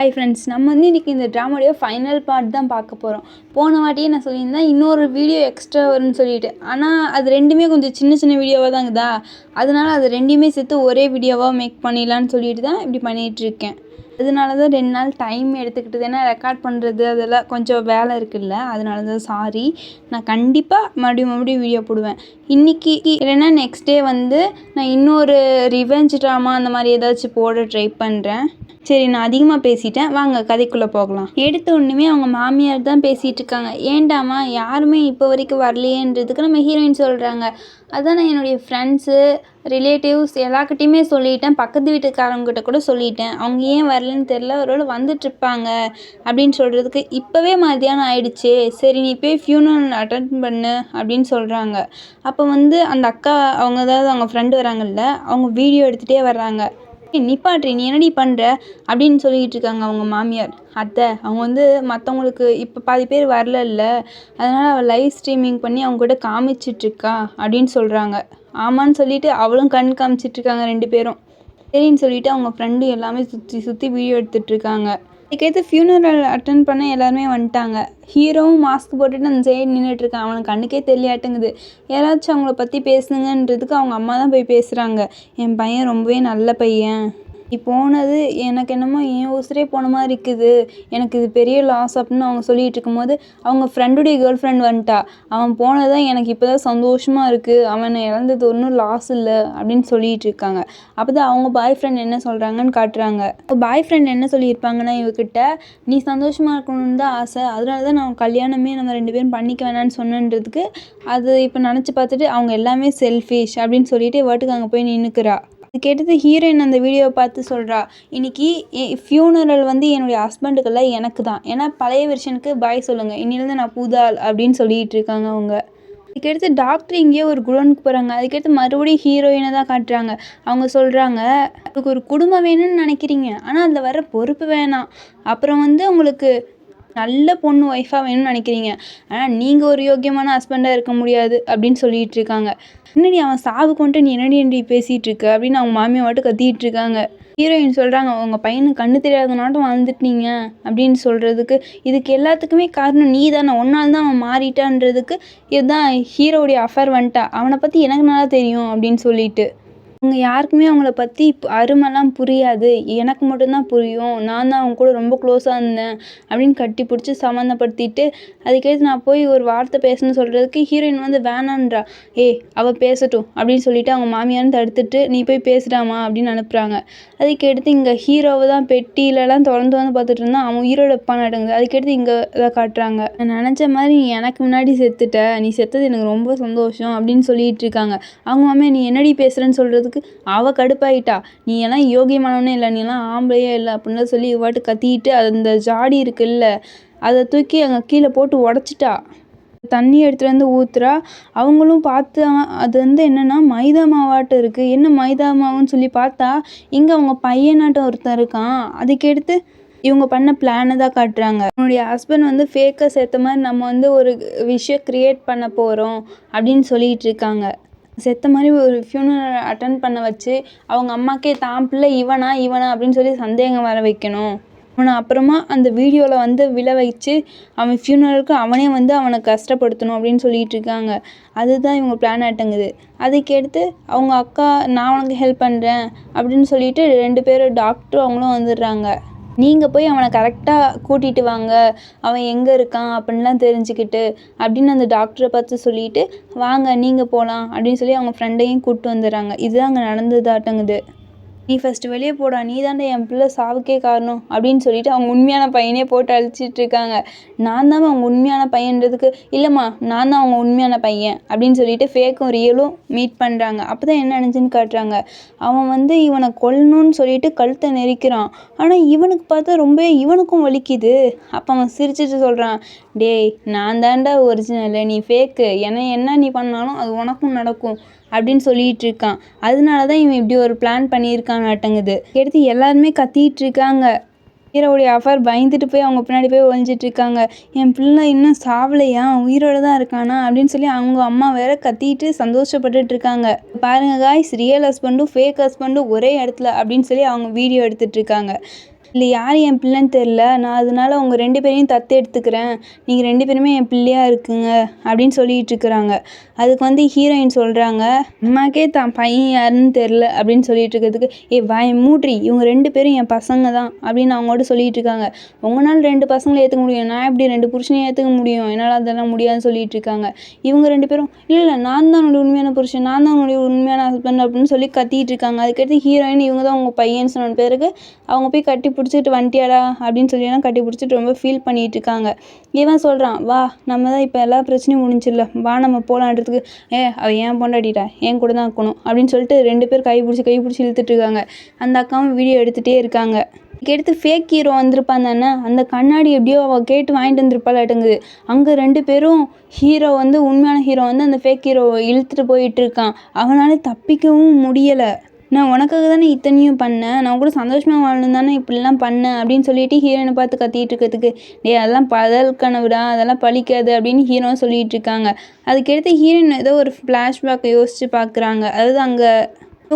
Hi friends, நம்ம வந்து இன்றைக்கி இந்த ட்ராமாவோடைய ஃபைனல் பார்ட் தான் பார்க்க போகிறோம். போன வாட்டியே நான் சொல்லியிருந்தேன் இன்னொரு வீடியோ எக்ஸ்ட்ரா வரும்னு சொல்லிட்டு. ஆனால் அது ரெண்டுமே கொஞ்சம் சின்ன சின்ன வீடியோவாக தான் இருக்குதா, அதனால் அது ரெண்டையுமே சேர்த்து ஒரே வீடியோவாக மேக் பண்ணிடலான்னு சொல்லிட்டு தான் இப்படி பண்ணிகிட்ருக்கேன். அதனால தான் 2 நாள் டைம் எடுத்துக்கிட்டது. ஏன்னா ரெக்கார்ட் பண்ணுறது அதெல்லாம் கொஞ்சம் வேலை இருக்குல்ல, அதனால தான் சாரி. நான் கண்டிப்பாக மறுபடியும் வீடியோ போடுவேன். இன்றைக்கி இல்லைன்னா நெக்ஸ்ட் டே வந்து நான் இன்னொரு ரிவெஞ்ச் ட்ராமா அந்த மாதிரி ஏதாச்சும் போட ட்ரை பண்ணுறேன். சரி, நான் அதிகமாக பேசிட்டேன், வாங்க கதைக்குள்ளே போகலாம். எடுத்த ஒன்றுமே அவங்க மாமியார் தான் பேசிகிட்டு இருக்காங்க. ஏண்டாமா யாருமே இப்போ வரைக்கும் வரலையேன்றதுக்கு நம்ம ஹீரோயின் சொல்கிறாங்க. அதான் நான் என்னுடைய ஃப்ரெண்ட்ஸு, ரிலேட்டிவ்ஸ் எல்லாக்கிட்டையுமே சொல்லிட்டேன், பக்கத்து வீட்டுக்காரங்கிட்ட கூட சொல்லிட்டேன். அவங்க ஏன் வரலன்னு தெரில, ஒருவேளை வந்துட்டுருப்பாங்க அப்படின்னு சொல்கிறதுக்கு இப்போவே மதியானம் ஆயிடுச்சு, சரி நீ போய் ஃபியூனரல் அட்டன் பண்ணு அப்படின்னு சொல்கிறாங்க. அப்போ வந்து அந்த அக்கா அவங்க அதாவது அவங்க ஃப்ரெண்டு வராங்கல்ல, அவங்க வீடியோ எடுத்துகிட்டே வர்றாங்க. நிப்பாட்ரி, நீ என்னடி பண்ணுற அப்படின்னு சொல்லிக்கிட்டு இருக்காங்க அவங்க மாமியார். அத்தை, அவங்க வந்து மற்றவங்களுக்கு இப்போ பாதி பேர் வரல, அதனால் அவள் லைவ் ஸ்ட்ரீமிங் பண்ணி அவங்க கூட காமிச்சிட்ருக்கா அப்படின்னு சொல்கிறாங்க. ஆமான்னு சொல்லிட்டு அவளும் கண் காமிச்சிட்ருக்காங்க 2 பேரும். சரின்னு சொல்லிட்டு அவங்க ஃப்ரெண்டு எல்லாமே சுற்றி வீடியோ எடுத்துகிட்ருக்காங்க. இதுக்கேற்று ஃபியூனரல் அட்டன் பண்ண எல்லாருமே வந்துட்டாங்க. ஹீரோவும் மாஸ்க் போட்டுட்டு அந்த சைடு நின்றுட்டுருக்கான். அவனுக்கு கண்ணுக்கே தெரியலாட்டுங்குது. யாராச்சும் அவங்கள பற்றி பேசுங்கன்றதுக்கு அவங்க அம்மா தான் போய் பேசுகிறாங்க. என் பையன் ரொம்பவே நல்ல பையன், நீ போனது எனக்கு என்னமோ என் உசுரே போன மாதிரி இருக்குது, எனக்கு இது பெரிய லாஸ் அப்படின்னு அவங்க சொல்லிகிட்டு இருக்கும்போது அவங்க ஃப்ரெண்டுடைய கேர்ள் ஃப்ரெண்ட் வந்துட்டா. அவன் போனதான் எனக்கு இப்போ தான் சந்தோஷமாக இருக்குது, அவனை இழந்தது ஒன்றும் லாஸ் இல்லை அப்படின்னு சொல்லிகிட்டு இருக்காங்க. அப்போ தான் அவங்க பாய் ஃப்ரெண்ட் என்ன சொல்கிறாங்கன்னு காட்டுறாங்க. பாய் ஃப்ரெண்ட் என்ன சொல்லியிருப்பாங்கன்னா, இவகிட்ட நீ சந்தோஷமாக இருக்கணும்னு தான் ஆசை, அதனால தான் நான் கல்யாணமே நம்ம 2 பேரும் பண்ணிக்க வேணான்னு சொன்னன்றதுக்கு அது இப்போ நினச்சி பார்த்துட்டு அவங்க எல்லாமே செல்ஃபிஷ் அப்படின்னு சொல்லிட்டு வாட்டுக்கு அங்கே போய் நின்றுக்கிறா. அது கேட்டது ஹீரோயின் அந்த வீடியோவை பார்த்து சொல்கிறா, இன்றைக்கி ஃபியூனரல் வந்து என்னுடைய ஹஸ்பண்டுக்கெல்லாம் எனக்கு தான், ஏன்னா பழைய வெர்ஷனுக்கு பாய் சொல்லுங்கள், இன்னிலேருந்து நான் புதாள் அப்படின்னு சொல்லிகிட்டு இருக்காங்க அவங்க. அதுக்கடுத்து டாக்டர் இங்கேயே ஒரு குடோனுக்கு போகிறாங்க. அதுக்கடுத்து மறுபடியும் ஹீரோயினை தான் காட்டுறாங்க. அவங்க சொல்கிறாங்க, உங்களுக்கு ஒரு குடும்பம் வேணும்னு நினைக்கிறீங்க, ஆனால் அதில் வர பொறுப்பு வேணாம், அப்புறம் வந்து உங்களுக்கு நல்ல பொண்ணு ஒய்ஃபாக வேணும்னு நினைக்கிறீங்க, ஆனால் நீங்கள் ஒரு யோக்கியமான ஹஸ்பண்டாக இருக்க முடியாது அப்படின்னு சொல்லிகிட்டு இருக்காங்க. என்னடி அவன் சாவு கொண்டு நீ என்னடி பேசிகிட்டு இருக்க அப்படின்னு அவங்க மாமியை மட்டும் கத்திக்கிட்டு இருக்காங்க. ஹீரோயின் சொல்கிறாங்க, உங்கள் பையனுக்கு கண்ணு தெரியாதனாட்டும் வந்துட்டீங்க அப்படின்னு சொல்கிறதுக்கு இதுக்கு எல்லாத்துக்குமே காரணம் நீ தானே, ஒன்றால் தான் அவன் மாறிட்டான்றதுக்கு இதுதான் ஹீரோடைய அஃபேர் வந்துட்டா, அவனை பற்றி எனக்கு நல்லா தெரியும் அப்படின்னு சொல்லிட்டு. அவங்க யாருக்குமே அவங்கள பற்றி அருமைலாம் புரியாது, எனக்கு மட்டும்தான் புரியும், நான் தான் அவங்க கூட ரொம்ப க்ளோஸாக இருந்தேன் அப்படின்னு கட்டி பிடிச்சி சம்மந்தப்படுத்திட்டு அதுக்கேற்று நான் போய் ஒரு வார்த்தை பேசணும்னு சொல்கிறதுக்கு ஹீரோயின் வந்து வேணான்றா. அவள் பேசட்டும் அப்படின்னு சொல்லிட்டு அவங்க மாமியாரும் தடுத்துட்டு நீ போய் பேசுடாமா அப்படின்னு அனுப்புகிறாங்க. அதுக்கடுத்து இங்கே ஹீரோவை தான் பெட்டியிலலாம் திறந்து வந்து பார்த்துட்டு இருந்தான், அவன் உயிரோட வைப்பான் நடங்குது. அதுக்கடுத்து இங்கே இதை காட்டுறாங்க, நான் நினச்ச மாதிரி நீ எனக்கு முன்னாடி செத்துட்ட, நீ செத்தது எனக்கு ரொம்ப சந்தோஷம் அப்படின்னு சொல்லிட்டு இருக்காங்க. அவங்க மாமியா நீ என்னடி பேசுகிறேன்னு சொல்கிறது அவள் கடுப்பாயிட்டா, நீ எல்லாம் யோகியமானவனே இல்லை, நீ எல்லாம் ஆம்பளையே இல்லை அப்படின்னு சொல்லி இவாட்டு கத்திட்டு அந்த ஜாடி இருக்குல்ல அதை தூக்கி அங்கே கீழே போட்டு உடச்சிட்டா. தண்ணி எடுத்துகிட்டு வந்து ஊற்றுறா. அவங்களும் பார்த்து அது வந்து என்னென்னா மைதா மாவாட்டம் இருக்குது, என்ன மைதா மாவுன்னு சொல்லி பார்த்தா இங்கே அவங்க பையனாட்டம் ஒருத்தன் இருக்கான். அதுக்கடுத்து இவங்க பண்ண பிளானை தான் காட்டுறாங்க. என்னுடைய ஹஸ்பண்ட் வந்து ஃபேக்காக சேர்த்த மாதிரி நம்ம வந்து ஒரு விஷயம் க்ரியேட் பண்ண போகிறோம் அப்படின்னு சொல்லிகிட்டு இருக்காங்க. செத்த மாதிரி ஒரு ஃபியூனரல் அட்டன் பண்ண வச்சு அவங்க அம்மாக்கே தான் பிள்ளை இவனா அப்படின்னு சொல்லி சந்தேகம் வர வைக்கணும். அவனை அப்புறமா அந்த வீடியோவில் வந்து விழ வச்சு அவன் ஃபியூனரலுக்கு அவனே வந்து அவனை கஷ்டப்படுத்தணும் அப்படின்னு சொல்லிட்டு இருக்காங்க. அதுதான் இவங்க பிளான் ஆட்டங்குது. அதுக்கடுத்து அவங்க அக்கா நான் உனக்கு ஹெல்ப் பண்ணுறேன் அப்படின்னு சொல்லிட்டு 2 பேரும் டாக்டரும் அவங்களும் வந்துடுறாங்க. நீங்கள் போய் அவனை கரெக்டாக கூட்டிகிட்டு வாங்க, அவன் எங்கே இருக்கான் அப்படின்லாம் தெரிஞ்சுக்கிட்டு அப்படின்னு அந்த டாக்டரை பார்த்து சொல்லிவிட்டு வாங்க நீங்கள் போகலாம் அப்படின்னு சொல்லி அவங்க ஃப்ரெண்டையும் கூப்பிட்டு வந்துடுறாங்க. இதுதான் அங்கே நடந்ததாட்டங்குது. நீ ஃபஸ்ட்டு வெளியே போடா, நீ தாண்டா என் பிள்ளை சாவுக்கே காரணம் அப்படின்னு சொல்லிட்டு அவங்க உண்மையான பையனே போட்டு அழிச்சிட்டு இருக்காங்க. நான் தான் அவங்க உண்மையான பையன்றதுக்கு இல்லைம்மா, நான் தான் அவங்க உண்மையான பையன் அப்படின்னு சொல்லிட்டு ஃபேக்கும் ரியலும் மீட் பண்ணுறாங்க. அப்போ தான் என்ன நினச்சுன்னு காட்டுறாங்க, அவன் வந்து இவனை கொல்லணும்னு சொல்லிட்டு கழுத்தை நெரிக்கிறான், ஆனால் இவனுக்கு பார்த்தா ரொம்ப இவனுக்கும் வலிக்குது. அப்போ அவன் சிரிச்சிட்டு சொல்கிறான், டேய் நான் தாண்டா ஒரிஜினல், நீ ஃபேக்கு, என்ன நீ பண்ணாலும் அது உனக்கும் நடக்கும் அப்படின்னு சொல்லிகிட்டு இருக்கான். அதனால தான் இவன் இப்படி ஒரு பிளான் பண்ணியிருக்கானாட்டங்குது. எடுத்து எல்லாருமே கத்திட்டு இருக்காங்க. ஹீரோவுடைய அஃபேர் பயந்துட்டு போய் அவங்க பின்னாடி போய் ஒழிஞ்சிட்டு இருக்காங்க. என் பிள்ளை இன்னும் சாவலையா, உயிரோடு தான் இருக்கானா அப்படின்னு சொல்லி அவங்க அம்மா வேற கத்திட்டு சந்தோஷப்பட்டுட்டு இருக்காங்க. பாருங்க காய்ஸ், ரியல் ஹஸ்பண்டும் ஃபேக் ஹஸ்பண்டும் ஒரே இடத்துல அப்படின்னு சொல்லி அவங்க வீடியோ எடுத்துட்டு இருக்காங்க. இல்லை யார் என் பிள்ளைன்னு தெரில, நான் அதனால உங்கள் 2 பேரையும் தத்து எடுத்துக்கிறேன், நீங்கள் 2 பேருமே என் பிள்ளையா இருக்குங்க அப்படின்னு சொல்லிட்டு இருக்கிறாங்க. அதுக்கு வந்து ஹீரோயின் சொல்கிறாங்க, அம்மாக்கே தான் பையன் யாருன்னு தெரில அப்படின்னு சொல்லிட்டு இருக்கிறதுக்கு, வாய் மூட்ரி, இவங்க 2 பேரும் என் பசங்க தான் அப்படின்னு அவங்கள்ட்ட சொல்லிட்டு இருக்காங்க. உங்களால் 2 பசங்களை ஏற்றுக்க முடியும், நான் எப்படி 2 புருஷனையும் ஏற்றுக்க முடியும், என்னால் அதெல்லாம் முடியாதுன்னு சொல்லிட்டு இருக்காங்க. இவங்க 2 பேரும் இல்லை நான் தான் உன்னுடைய உண்மையான புருஷன், நான் தான் உன்னுடைய உண்மையான ஹஸ்பண்ட் அப்படின்னு சொல்லி கத்திட்டு இருக்காங்க. அதுக்கடுத்து ஹீரோயின் இவங்க தான் உங்கள் பையன்னு சொன்ன பேருக்கு அவங்க போய் கட்டி பிடிச்சிட்டு வந்துட்டியாடா அப்படின்னு சொல்லியெல்லாம் கட்டி பிடிச்சிட்டு ரொம்ப ஃபீல் பண்ணிட்டு இருக்காங்க. இவன் சொல்கிறான், வா நம்ம தான் இப்போ எல்லா பிரச்சனையும் முடிஞ்சிடல, வா நம்ம போகலான்றதுக்கு, அவள் ஏன் பொண்டாட்டிட்டா என் கூட தான் இருக்கணும் அப்படின்னு சொல்லிட்டு 2 பேர் கை பிடிச்சி இழுத்துட்டு இருக்காங்க. அந்த அக்காவும் வீடியோ எடுத்துகிட்டே இருக்காங்க. எடுத்து ஃபேக் ஹீரோ வந்திருப்பான் தானே, அந்த கண்ணாடி எப்படியோ அவள் கேட்டு வாங்கிட்டு வந்துருப்பாளாட்டுங்குது. அங்கே 2 பேரும் ஹீரோ வந்து உண்மையான ஹீரோ வந்து அந்த ஃபேக் ஹீரோவை இழுத்துட்டு போயிட்டு இருக்கான். அவனால் தப்பிக்கவும் முடியலை. நான் உனக்காக தானே இத்தனையும் பண்ணேன், நான் கூட சந்தோஷமாக வாழணும் தானே இப்படிலாம் பண்ணேன் அப்படின்னு சொல்லிட்டு ஹீரோயினை பார்த்து கத்திட்டு இருக்கிறதுக்கு, அதெல்லாம் பகல் கனவுடா, அதெல்லாம் பழிக்காது அப்படின்னு ஹீரோ சொல்லிட்டு இருக்காங்க. அதுக்கடுத்து ஹீரோயின் ஏதோ ஒரு ஃப்ளாஷ்பேக்கை யோசித்து பார்க்குறாங்க. அதாவது அங்கே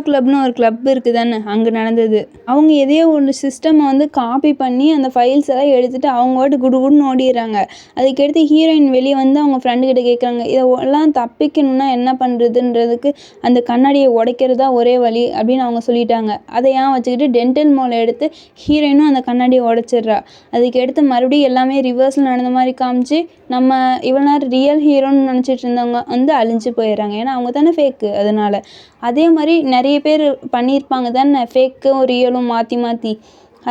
கிளப்னு ஒரு கிளப் இருக்குது தானே, அங்கே நடந்தது. அவங்க எதையோ ஒரு சிஸ்டமை வந்து காப்பி பண்ணி அந்த ஃபைல்ஸ் எல்லாம் எடுத்துகிட்டு அவங்க வாட்டு குடுகுடுன்னு ஓடிடுறாங்க. அதுக்கடுத்து ஹீரோயின் வெளியே வந்து அவங்க ஃப்ரெண்டுக்கிட்ட கேட்குறாங்க, இதெல்லாம் தப்பிக்கணும்னா என்ன பண்ணுறதுன்றதுக்கு அந்த கண்ணாடியை உடைக்கிறதா ஒரே வழி அப்படின்னு அவங்க சொல்லிட்டாங்க. அதை ஏன் வச்சுக்கிட்டு டென்டல் மோலை எடுத்து ஹீரோயினும் அந்த கண்ணாடியை உடைச்சிட்றா. அதுக்கடுத்து மறுபடியும் எல்லாமே ரிவர்ஸில் நடந்த மாதிரி காமிச்சு நம்ம இவ்வளோ நேரம் ரியல் ஹீரோன்னு நினச்சிட்டு இருந்தவங்க வந்து அழிஞ்சு போயிடுறாங்க. ஏன்னா அவங்க தானே ஃபேக்கு. அதனால் அதே மாதிரி நிறைய பேர் பண்ணியிருப்பாங்க தானே, ஃபேக்கும் ரியலும் மாற்றி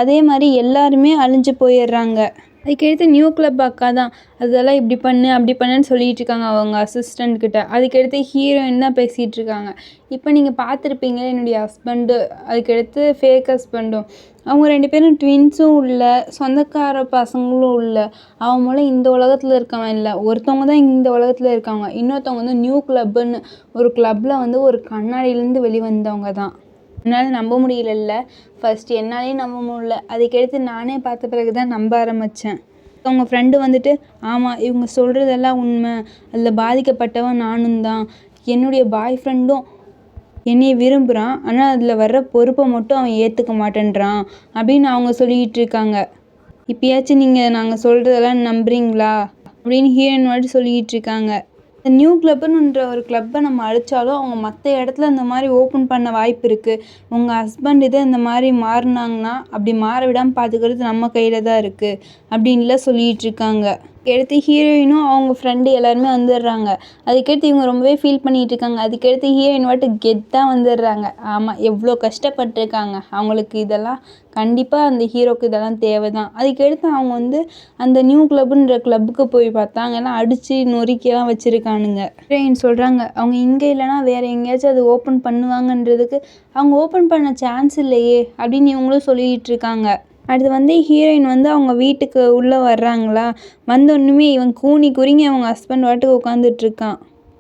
அதே மாதிரி எல்லாருமே அழிஞ்சு போயிடுறாங்க. அதுக்கடுத்து நியூ கிளப் அக்கா தான் அதெல்லாம் இப்படி பண்ணு அப்படி பண்ணுன்னு சொல்லிட்டு இருக்காங்க அவங்க அசிஸ்டண்ட்கிட்ட. அதுக்கடுத்து ஹீரோயின் தான் பேசிகிட்டு இருக்காங்க. இப்போ நீங்கள் பார்த்துருப்பீங்க என்னுடைய ஹஸ்பண்டு, அதுக்கடுத்து ஃபேக் ஹஸ்பண்டும், அவங்க 2 பேரும் ட்வின்ஸும் இல்லை, சொந்தக்கார பசங்களும் இல்லை. அவன் மூலம் இந்த உலகத்தில் இருக்கவன் இல்லை, ஒருத்தவங்க தான் இந்த உலகத்தில் இருக்காங்க. இன்னொருத்தவங்க வந்து நியூ கிளப்புன்னு ஒரு கிளப்பில் வந்து ஒரு கண்ணாடியிலேருந்து வெளிவந்தவங்க தான். என்னால் நம்ப முடியல. ஃபஸ்ட்டு என்னாலேயும் நம்ப முடியல. அதுக்கடுத்து நானே பார்த்த பிறகு தான் நம்ப ஆரம்பித்தேன். அவங்க ஃப்ரெண்டு வந்துட்டு, ஆமாம் இவங்க சொல்கிறதெல்லாம் உண்மை, அதில் பாதிக்கப்பட்டவன் நானும் தான், என்னுடைய பாய் ஃப்ரெண்டும் என்னையை விரும்புகிறான், ஆனால் அதில் வர்ற பொறுப்பை மட்டும் அவன் ஏற்றுக்க மாட்டேன்றான் அப்படின்னு அவங்க சொல்லிகிட்டு இருக்காங்க. இப்போயாச்சும் நாங்கள் சொல்கிறதெல்லாம் நம்புறீங்களா அப்படின்னு ஹீரோயின் வாட்டி சொல்லிக்கிட்டு இருக்காங்க. இந்த நியூ கிளப்புன்ற ஒரு கிளப்பை நம்ம அழிச்சாலும் அவங்க மற்ற இடத்துல இந்த மாதிரி ஓப்பன் பண்ண வாய்ப்பு இருக்குது. உங்கள் ஹஸ்பண்ட் இதை இந்த மாதிரி மாறினாங்கன்னா அப்படி மாற விடாமல் பார்த்துக்கிறது நம்ம கையில் தான் இருக்குது அப்படின்லாம் சொல்லிகிட்டு இருக்காங்க. அதுக்கடுத்து ஹீரோயினும் அவங்க ஃப்ரெண்டு எல்லாருமே வந்துடுறாங்க. அதுக்கடுத்து இவங்க ரொம்பவே ஃபீல் பண்ணிகிட்டு இருக்காங்க. அதுக்கடுத்து ஹீரோயின் வாட்டு கெத்தாக வந்துடுறாங்க. ஆமாம் எவ்வளோ கஷ்டப்பட்டுருக்காங்க, அவங்களுக்கு இதெல்லாம் கண்டிப்பாக அந்த ஹீரோக்கு இதெல்லாம் தேவை தான். அதுக்கடுத்து அவங்க வந்து அந்த நியூ கிளப்புன்ற கிளப்புக்கு போய் பார்த்தாங்க, எல்லாம் அடித்து நொறுக்கியெல்லாம் வச்சுருக்கானுங்க. ஹீரோயின் சொல்கிறாங்க, அவங்க இங்கே இல்லைனா வேறு எங்கேயாச்சும் அது ஓப்பன் பண்ணுவாங்கன்றதுக்கு அவங்க ஓப்பன் பண்ண சான்ஸ் இல்லையே அப்படின்னு இவங்களும் சொல்லிகிட்டு இருக்காங்க. அடுத்து வந்து ஹீரோயின் வந்து அவங்க வீட்டுக்கு உள்ளே வர்றாங்களா, வந்தோடனுமே இவன் கூனி குறுங்கி அவங்க ஹஸ்பண்ட் வாட்டுக்கு உட்காந்துட்ருக்கான்.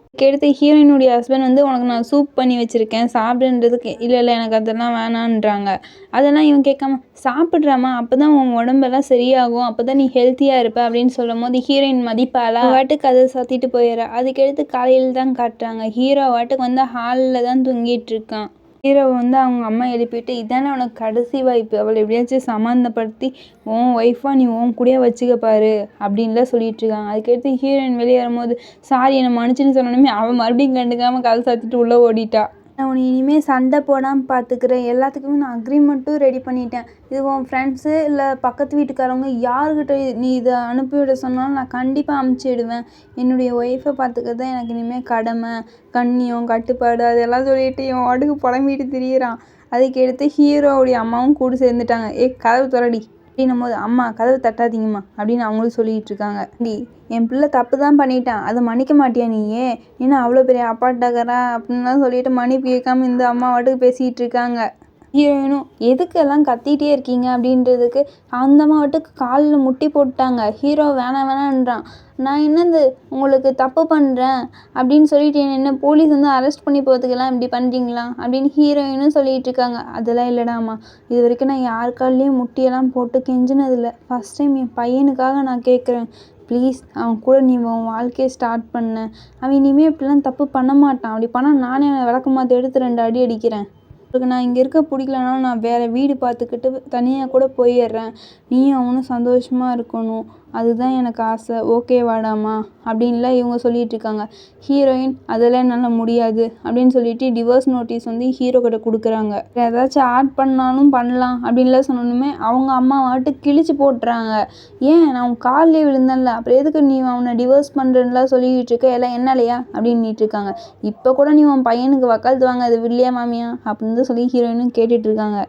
அதுக்கடுத்து ஹீரோயினுடைய ஹஸ்பண்ட் வந்து, உனக்கு நான் சூப் பண்ணி வச்சுருக்கேன் சாப்பிடுன்றதுக்கு, இல்லை எனக்கு அதெல்லாம் வேணான்றாங்க. அதெல்லாம் இவன் கேட்காம, சாப்பிட்றாமா அப்போ தான் உன் உடம்பெல்லாம் சரியாகும், அப்போ தான் நீ ஹெல்த்தியாக இருப்ப அப்படின்னு சொல்லும் போது ஹீரோயின் மதிப்பாளா வாட்டுக்கு அதை சாத்திட்டு போயிடுறா. அதுக்கடுத்து காலையில் தான் காட்டுறாங்க, ஹீரோ வாட்டுக்கு வந்து ஹாலில் தான் தூங்கிட்டு இருக்கான். ஹீரோவை வந்து அவங்க அம்மா எழுப்பிட்டு, இதானே அவனுக்கு கடைசி வாய்ப்பு, அவளை எப்படியாச்சும் சமாதானப்படுத்தி உன் ஒய்ஃபாக நீ உன் கூடயே வச்சுக்க பாரு அப்படின்லாம் சொல்லிட்டு இருக்காங்க. அதுக்கடுத்து ஹீரோயின் வெளியே வரும்போது, சாரி என்னை மன்னிச்சுன்னு சொன்னோன்னே அவன் மறுபடியும் கண்டுக்காமல் கதை சாத்திட்டு உள்ளே ஓடிட்டா. நான் உன்னை இனிமேல் சண்டை போடாமல் பார்த்துக்கிறேன், எல்லாத்துக்குமே நான் அக்ரிமெண்ட்டும் ரெடி பண்ணிட்டேன், இது உன் ஃப்ரெண்ட்ஸு இல்லை பக்கத்து வீட்டுக்காரவங்க யாருக்கிட்ட நீ இதை அனுப்பிவிட சொன்னாலும் நான் கண்டிப்பாக அமுச்சிடுவேன், என்னுடைய ஒய்ஃபை பார்த்துக்கிறது தான் எனக்கு இனிமேல் கடமை, கண்ணியம், கட்டுப்பாடு அதெல்லாம் சொல்லிட்டு இவன் வாட்டுக்கு புலம்பிட்டு திரியிறான். அதுக்கடுத்து ஹீரோவுடைய அம்மாவும் கூட சேர்ந்துட்டாங்க. கதவு திறடி அப்படின்னும் போது, அம்மா கதவு தட்டாதீங்கம்மா அப்படின்னு அவங்களும் சொல்லிகிட்டு இருக்காங்க. என் பிள்ளை தப்பு தான் பண்ணிட்டான், அதை மன்னிக்க மாட்டியா நீயே, ஏன்னா அவ்வளோ பெரிய அப்பாட்டாக்கறா அப்படின்லாம் சொல்லிட்டு மன்னிப்பு கேட்காம இந்த அம்மா வாட்டுக்கு பேசிகிட்டு இருக்காங்க. ஹீரோயினும் எதுக்கு எல்லாம் கத்திகிட்டே இருக்கீங்க அப்படின்றதுக்கு அந்த அம்மா வாட்டுக்கு காலில் முட்டி போட்டாங்க. ஹீரோ வேணான்றான். நான் என்னது உங்களுக்கு தப்பு பண்ணுறேன் அப்படின்னு சொல்லிட்டு என்ன போலீஸ் வந்து அரெஸ்ட் பண்ணி போகிறதுக்கெல்லாம் இப்படி பண்ணுறீங்களா அப்படின்னு ஹீரோயினும் சொல்லிகிட்டு இருக்காங்க. அதெல்லாம் இல்லைடாம்மா, இது வரைக்கும் நான் யார் கால்லையும் முட்டியெல்லாம் போட்டு கெஞ்சினதில்லை, ஃபஸ்ட் டைம் என் பையனுக்காக நான் கேட்குறேன், ப்ளீஸ் அவன் கூட நீ உன் வாழ்க்கையை ஸ்டார்ட் பண்ண, அவன் இனிமேல் இப்படிலாம் தப்பு பண்ண மாட்டான், அப்படி பண்ணால் நானே அவனை விளக்கமாற்ற எடுத்து 2 அடி அடிக்கிறேன் உனக்கு நான் இங்கே இருக்க பிடிக்கலனாலும் நான் வேறு வீடு பார்த்துக்கிட்டு தனியாக கூட போயிடுறேன், நீயும் அவனும் சந்தோஷமாக இருக்கணும், அதுதான் எனக்கு ஆசை, ஓகேவாடாமா அப்படின்லாம் இவங்க சொல்லிகிட்டு இருக்காங்க. ஹீரோயின் அதெல்லாம் என்னால் முடியாது அப்படின்னு சொல்லிட்டு டிவோர்ஸ் நோட்டீஸ் வந்து ஹீரோ கிட்ட கொடுக்குறாங்க. ஏதாச்சும் ஆட் பண்ணாலும் பண்ணலாம் அப்படின்லாம் சொன்னோன்னுமே அவங்க அம்மா வாட்டு கிழிச்சு போட்டுறாங்க. ஏன் நான் உன் காலிலே விழுந்தேன்ல, அப்புறம் எதுக்கு நீ அவனை டிவோர்ஸ் பண்ணுறேன்லாம் சொல்லிக்கிட்டு இருக்க, எல்லாம் என்னாலையா அப்படின்ட்டு இருக்காங்க. இப்போ கூட நீ உன் பையனுக்கு வக்காலத்து வாங்க அது வில்லையா மாமியா அப்படின்னு சொல்லி ஹீரோயினும் கேட்டுட்டு இருக்காங்க.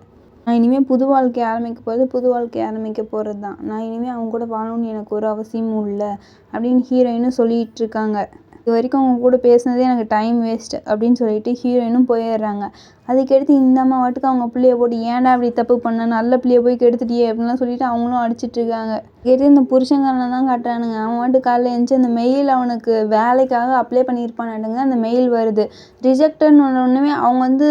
நான் இனிமேல் புது வாழ்க்கை ஆரம்பிக்க போகிறது தான், நான் இனிமேல் அவங்க கூட வாழணும்னு எனக்கு ஒரு அவசியமும் இல்லை அப்படின்னு ஹீரோயினும் சொல்லிகிட்டு இருக்காங்க. இது வரைக்கும் அவங்க கூட பேசுனதே எனக்கு டைம் வேஸ்ட் அப்படின்னு சொல்லிட்டு ஹீரோயினும் போயிடுறாங்க. அதுக்கடுத்து இந்த அம்மா வாட்டுக்கு அவங்க பிள்ளைய போட்டு ஏன்டா அப்படி தப்பு பண்ண, நல்ல பிள்ளைய போய் கெடுத்துட்டியே அப்படின்லாம் சொல்லிட்டு அவங்களும் அடிச்சிட்டு இருக்காங்க. கேட்டு இந்த புருஷங்காரனை தான் காட்டுறானுங்க. அவன் வாட்டு காலையில் எழுந்துச்சு அந்த மெயில் அவனுக்கு வேலைக்காக அப்ளை பண்ணியிருப்பானுங்க. அந்த மெயில் வருது ரிஜெக்டட்னு ஒன்றுமே அவங்க வந்து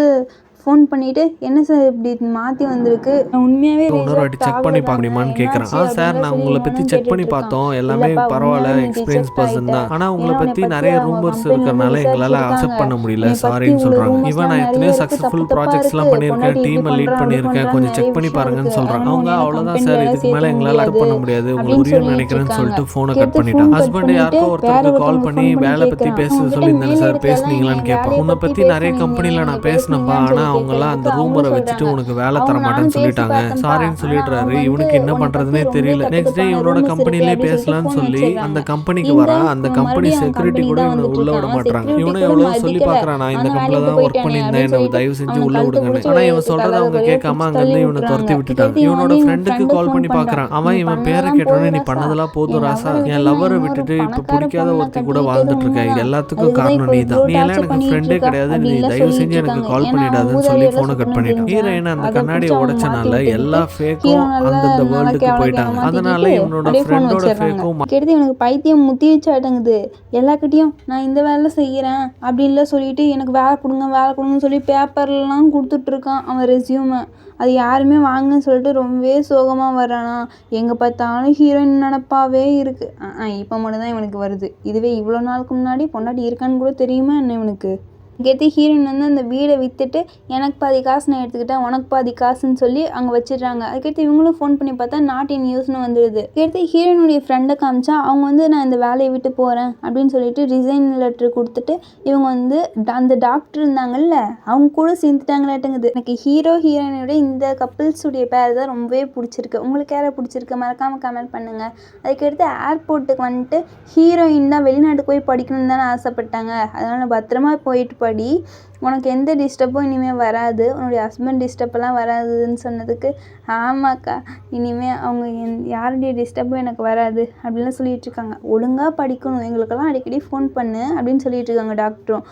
ஃபோன் பண்ணிட்டு என்ன சார் இப்படி மாற்றி வந்திருக்கு, உண்மையாகவே இன்னொரு வாட்டி செக் பண்ணி பார்க்க முடியுமான்னு கேட்குறேன். சார் நான் உங்களை பற்றி செக் பண்ணி பார்த்தோம், எல்லாமே பரவாயில்ல, எக்ஸ்பீரியன்ஸ் பர்சன் தான், ஆனால் உங்களை பற்றி நிறைய ரூமர்ஸ் இருக்கிறனால எங்களால் அக்செப்ட் பண்ண முடியல சாரின்னு சொல்கிறாங்க. இவன் நான் எத்தனையோ சக்ஸஸ்ஃபுல் ப்ராஜெக்ட்ஸ்லாம் பண்ணியிருக்கேன், டீமை லீட் பண்ணியிருக்கேன், கொஞ்சம் செக் பண்ணி பாருங்கன்னு சொல்கிறாங்க. அவங்க அவ்வளோதான் சார், இதுக்கு மேலே எங்களால் அக்செப்ட் பண்ண முடியாது, உங்களுக்கு புரியும்னு நினைக்கிறேன்னு சொல்லிட்டு ஃபோனை கட் பண்ணிட்டான். ஹஸ்பண்ட் யாருக்கோ ஒருத்தருக்கு கால் பண்ணி வேலை பற்றி பேச சொல்லியிருந்தேன் சார், பேசுனீங்களான்னு கேட்பேன். உன்னை பற்றி நிறைய கம்பெனியில் நான் பேசினப்பா, ஆனால் அவங்களாம் அந்த ரூமரை வச்சுட்டு உனக்கு வேலை தர மாட்டேன்னு சொல்லிட்டாங்க, சாரின்னு சொல்லிடுறாரு. இவனுக்கு என்ன பண்றதுன்னே தெரியல. நெக்ஸ்ட் டே இவனோட கம்பெனிலே பேசலாம்னு சொல்லி அந்த கம்பெனிக்கு வரா. அந்த கம்பெனி செக்யூரிட்டி கூட இவனை உள்ள விட மாட்டாங்க. இவனும் எவ்வளவு சொல்லி பாக்குறான், நான் இந்த கம்பெனில தான் ஒர்க் பண்ணியிருந்தேன், என்ன தயவு செஞ்சு உள்ள விடுங்கன்னு. ஆனா இவன் சொல்றத அவங்க கேட்காம அங்கிருந்து இவனை துரத்தி விட்டுட்டாங்க. இவனோட ஃப்ரெண்டுக்கு கால் பண்ணி பாக்குறான். அவன் இவன் பேரை கேட்டோன்னே நீ பண்ணதெல்லாம் போதும் ராசா, என் லவ்வரை விட்டுட்டு இப்ப பிடிக்காத ஒருத்தி கூட வாழ்ந்துட்டு இருக்க, இது எல்லாத்துக்கும் காரணம் நீ தான், நீ எல்லாம் எனக்கு ஃப்ரெண்டே கிடையாது, நீ தயவு செஞ்சு எனக்கு கால் பண்ணிடாதுன்னு சொல்லி போனை கட் பண்ணிட்டான். ஹீரோயின் அந்த கண்ணாடியை உடைச்சனால எல்லா ஃபேக்கும் அந்தந்த வேர்ல்டுக்கு போயிட்டாங்க. அதனால இவனோட ஃப்ரெண்டோட ஃபேக்கும் கெடுத்து இவனுக்கு பைத்தியம் முத்தி வச்சாட்டங்குது. எல்லாக்கிட்டையும் நான் இந்த வேலை செய்கிறேன் அப்படின்லாம் சொல்லிட்டு எனக்கு வேலை கொடுங்கன்னு சொல்லி பேப்பர்லாம் கொடுத்துட்ருக்கான் அவன் ரெஸ்யூமை. அது யாருமே வாங்கன்னு சொல்லிட்டு ரொம்பவே சோகமாக வர்றானா. எங்கே பார்த்தாலும் ஹீரோயின் நினப்பாவே இருக்குது. இப்போ மட்டும்தான் இவனுக்கு வருது. இதுவே இவ்வளோ நாளுக்கு முன்னாடி பொண்டாட்டி இருக்கான்னு கூட தெரியுமா என்ன இவனுக்கு. கேட்டு ஹீரோயின் வந்து அந்த வீடை விற்றுட்டு எனக்கு பாதி காசு நான் எடுத்துக்கிட்டேன், உனக்கு பாதி காசுன்னு சொல்லி அங்கே வச்சிடுறாங்க. அதுக்கடுத்து இவங்களும் ஃபோன் பண்ணி பார்த்தா நாட் இன் யூஸ்னு வந்துடுது. கேட்டு ஹீரோயினுடைய ஃப்ரெண்டை காமிச்சா அவங்க வந்து நான் இந்த வேலையை விட்டு போகிறேன் அப்படின்னு சொல்லிட்டு ரிசைன் லெட்டர் கொடுத்துட்டு இவங்க வந்து அந்த டாக்டர் இருந்தாங்கல்ல அவங்க கூட சேர்ந்துட்டாங்களாட்டுங்குது. எனக்கு ஹீரோ ஹீரோயினோட இந்த கப்பிள்ஸுடைய பேர் தான் ரொம்பவே பிடிச்சிருக்கு. உங்களுக்கு யாரை பிடிச்சிருக்கு மறக்காமல் கமெண்ட் பண்ணுங்கள். அதுக்கடுத்து ஏர்போர்ட்டுக்கு வந்துட்டு ஹீரோயின் தான் வெளிநாட்டுக்கு போய் படிக்கணும்னு தானே ஆசைப்பட்டாங்க, அதனால் பத்திரமா போயிட்டு படி, உனக்கு எந்த டிஸ்டர்பும் இனிமேல் வராது, உன்னுடைய ஹஸ்பண்ட் டிஸ்டர்பெல்லாம் வராதுன்னு சொன்னதுக்கு ஆமாக்கா இனிமேல் அவங்க யாருடைய டிஸ்டர்பும் எனக்கு வராது அப்படின்லாம் சொல்லிகிட்டு இருக்காங்க. ஒழுங்காக படிக்கணும், எங்களுக்கெல்லாம் அடிக்கடி ஃபோன் பண்ணு அப்படின்னு சொல்லிட்டு இருக்காங்க டாக்டரும்.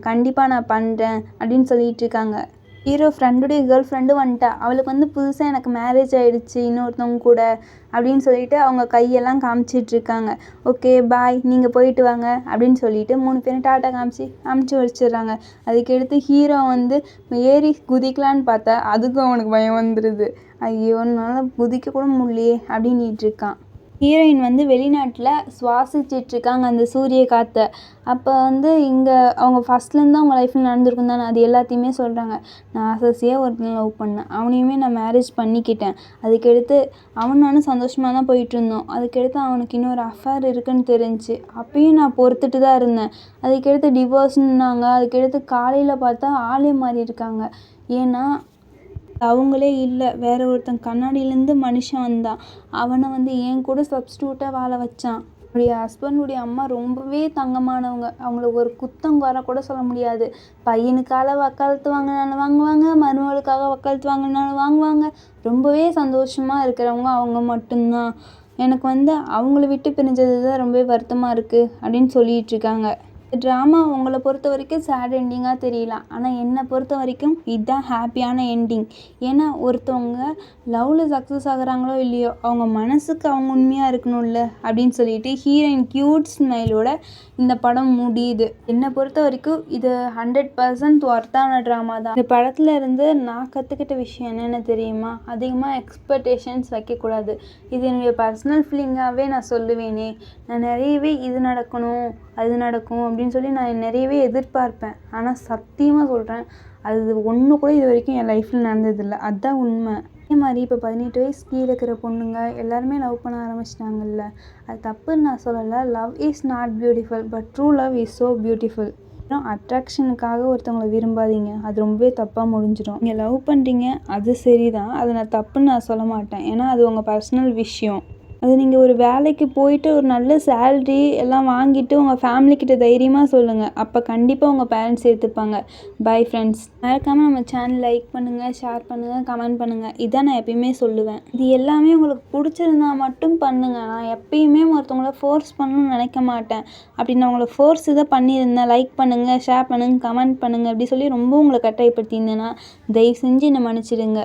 கண்டிப்பாக நான் பண்ணுறேன் அப்படின்னு சொல்லிட்டு இருக்காங்க. ஹீரோ ஃப்ரெண்டுடைய கேர்ள் ஃப்ரெண்டு வந்துட்டா. அவளுக்கு வந்து புதுசாக எனக்கு மேரேஜ் ஆகிடுச்சு இன்னொருத்தவங்க கூட அப்படின்னு சொல்லிட்டு அவங்க கையெல்லாம் காமிச்சிட்ருக்காங்க. ஓகே பாய் நீங்கள் போயிட்டு வாங்க அப்படின்னு சொல்லிட்டு 3 பேரும் டாட்டா காமிச்சு வச்சிடுறாங்க. அதுக்கடுத்து ஹீரோ வந்து ஏறி குதிக்கலான்னு பார்த்தா அதுக்கும் அவனுக்கு பயம் வந்துடுது. ஐயோ என்னால் குதிக்க கூட முடியலையே அப்படின்ட்டு இருக்கான். ஹீரோயின் வந்து வெளிநாட்டில் சுவாசிச்சிட்ருக்காங்க அந்த சூரிய காற்றை. அப்போ வந்து இங்கே அவங்க ஃபஸ்ட்லேருந்து அவங்க லைஃப்பில் நடந்திருக்கும் தானே, அது எல்லாத்தையுமே சொல்கிறாங்க. நான் ஆசையாக ஒருத்தனை லவ் பண்ணேன், அவனையுமே நான் மேரேஜ் பண்ணிக்கிட்டேன், அதுக்கடுத்து நானும் சந்தோஷமாக தான் போயிட்டுருந்தோம், அதுக்கடுத்து அவனுக்கு இன்னொரு அஃபேர் இருக்குன்னு தெரிஞ்சு அப்பயும் நான் பொறுத்துட்டு தான் இருந்தேன், அதுக்கடுத்து டிவோர்ஸ்னாங்க. அதுக்கடுத்து காலையில் பார்த்தா ஆளே மாறி இருக்காங்க. ஏன்னா அவங்களே இல்லை, வேற ஒருத்தன் கண்ணாடியிலேருந்து மனுஷன் வந்தான், அவனை வந்து என் கூட சப்ஸ்டியூட்டாக வாழ வச்சான். என்னுடைய ஹஸ்பண்டுடைய அம்மா ரொம்பவே தங்கமானவங்க, அவங்கள ஒரு குத்தம் குறை கூட சொல்ல முடியாது. பையனுக்காக வக்காலத்து வாங்கினாலும் வாங்குவாங்க, மருமகளுக்காக வக்காலத்து வாங்கினாலும் வாங்குவாங்க. ரொம்பவே சந்தோஷமாக இருக்கிறவங்க அவங்க மட்டும்தான். எனக்கு வந்து அவங்கள விட்டு பிரிஞ்சது தான் ரொம்பவே வருத்தமாக இருக்குது அப்படின்னு சொல்லிட்டு இருக்காங்க. ட்ராமா உங்களை பொறுத்த வரைக்கும் சேட் எண்டிங்காக தெரியலாம், ஆனால் என்னை பொறுத்த வரைக்கும் இதுதான் ஹாப்பியான எண்டிங். ஏன்னா ஒருத்தவங்க லவ்வில் சக்ஸஸ் ஆகுறாங்களோ இல்லையோ அவங்க மனசுக்கு அவங்க உண்மையாக இருக்கணும்ல அப்படின்னு சொல்லிட்டு ஹீரோயின் க்யூட் ஸ்மைலோட இந்த படம் முடியுது. என்னை பொறுத்த வரைக்கும் இது 100% ஒர்த்தான ட்ராமா தான். இந்த படத்தில் இருந்து நான் கற்றுக்கிட்ட விஷயம் என்னென்ன தெரியுமா, அதிகமாக எக்ஸ்பெக்டேஷன்ஸ் வைக்கக்கூடாது. இது என்னுடைய பர்சனல் ஃபீலிங்காகவே நான் சொல்லுவேனே, நான் நிறையவே இது நடக்கணும் அது நடக்கும் அப்படின்னு சொல்லி நான் நிறையவே எதிர்பார்ப்பேன். ஆனால் சத்தியமாக சொல்கிறேன் அது ஒன்று கூட இது வரைக்கும் என் லைஃப்பில் நடந்ததில்லை. அதுதான் உண்மை. அதே மாதிரி இப்போ 18 வயசு கீழே இருக்கிற பொண்ணுங்க எல்லாருமே லவ் பண்ண ஆரம்பிச்சிட்டாங்கல்ல, அது தப்புன்னு நான் சொல்லலை. Love is not beautiful but true love is so beautiful. அட்ராக்ஷனுக்காக ஒருத்தவங்களை விரும்பாதீங்க, அது ரொம்பவே தப்பாக முடிஞ்சிடும். நீங்கள் லவ் பண்ணுறீங்க, அது சரி தான், அதை நான் தப்புன்னு நான் சொல்ல மாட்டேன். ஏன்னா அது உங்கள் பர்சனல் விஷயம். அது நீங்கள் ஒரு வேலைக்கு போயிட்டு ஒரு நல்ல சேல்ரி எல்லாம் வாங்கிட்டு உங்கள் ஃபேமிலிக்கிட்ட தைரியமாக சொல்லுங்கள். அப்போ கண்டிப்பாக உங்கள் பேரண்ட்ஸ் ஏற்றுப்பாங்க. Bye friends. மறக்காமல் நம்ம சேனல் லைக் பண்ணுங்கள், ஷேர் பண்ணுங்கள், கமெண்ட் பண்ணுங்கள். இதான் நான் எப்பயுமே சொல்லுவேன். இது எல்லாமே உங்களுக்கு பிடிச்சிருந்தா மட்டும் பண்ணுங்கள். நான் எப்பயுமே ஒருத்தவங்கள ஃபோர்ஸ் பண்ணணும்னு நினைக்க மாட்டேன். அப்படி நான் உங்களை ஃபோர்ஸ் இதை பண்ணியிருந்தேன், லைக் பண்ணுங்கள், ஷேர் பண்ணுங்கள், கமெண்ட் பண்ணுங்கள் அப்படி சொல்லி ரொம்ப உங்களை கட்டாயப்படுத்தியிருந்தேன்னா தயவு செஞ்சு என்னை மன்னிச்சிடுங்க.